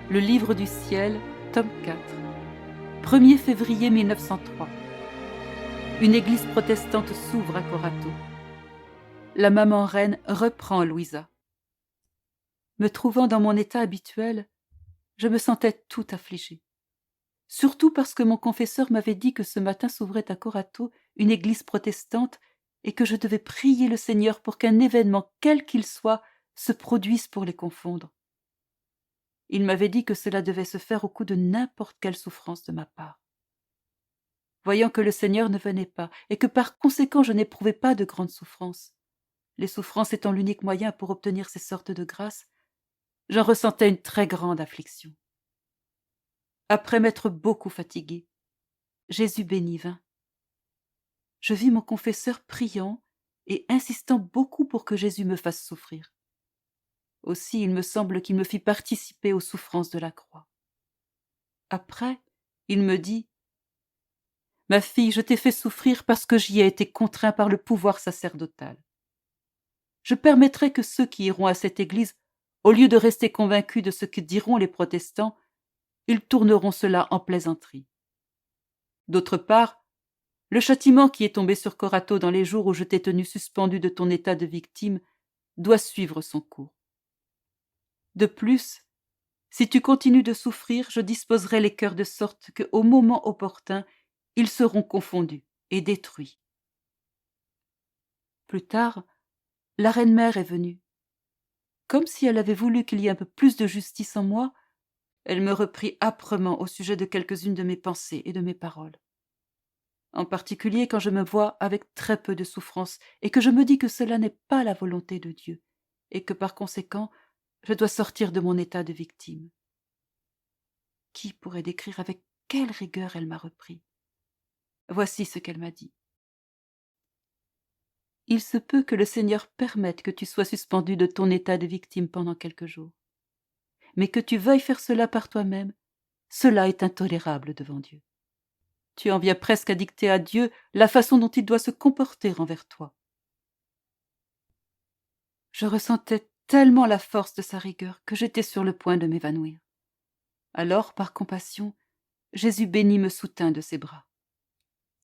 Le livre du ciel, tome 4. 1er février 1903. Une église protestante s'ouvre à Corato. La maman reine reprend Louisa. Me trouvant dans mon état habituel, je me sentais tout affligée. Surtout parce que mon confesseur m'avait dit que ce matin s'ouvrait à Corato une église protestante et que je devais prier le Seigneur pour qu'un événement, quel qu'il soit, se produise pour les confondre. Il m'avait dit que cela devait se faire au coup de n'importe quelle souffrance de ma part. Voyant que le Seigneur ne venait pas, et que par conséquent je n'éprouvais pas de grandes souffrances, les souffrances étant l'unique moyen pour obtenir ces sortes de grâces, j'en ressentais une très grande affliction. Après m'être beaucoup fatiguée, Jésus béni vint. Je vis mon confesseur priant et insistant beaucoup pour que Jésus me fasse souffrir. Aussi, il me semble qu'il me fit participer aux souffrances de la croix. Après, il me dit « Ma fille, je t'ai fait souffrir parce que j'y ai été contraint par le pouvoir sacerdotal. Je permettrai que ceux qui iront à cette église, au lieu de rester convaincus de ce que diront les protestants, ils tourneront cela en plaisanterie. D'autre part, le châtiment qui est tombé sur Corato dans les jours où je t'ai tenu suspendu de ton état de victime doit suivre son cours. De plus, si tu continues de souffrir, je disposerai les cœurs de sorte que, au moment opportun, ils seront confondus et détruits. » Plus tard, la reine-mère est venue. Comme si elle avait voulu qu'il y ait un peu plus de justice en moi, elle me reprit âprement au sujet de quelques-unes de mes pensées et de mes paroles. En particulier quand je me vois avec très peu de souffrance et que je me dis que cela n'est pas la volonté de Dieu et que par conséquent, je dois sortir de mon état de victime. Qui pourrait décrire avec quelle rigueur elle m'a repris? Voici ce qu'elle m'a dit. Il se peut que le Seigneur permette que tu sois suspendu de ton état de victime pendant quelques jours. Mais que tu veuilles faire cela par toi-même, cela est intolérable devant Dieu. Tu en viens presque à dicter à Dieu la façon dont il doit se comporter envers toi. Je ressentais tellement la force de sa rigueur que j'étais sur le point de m'évanouir. Alors, par compassion, Jésus béni me soutint de ses bras.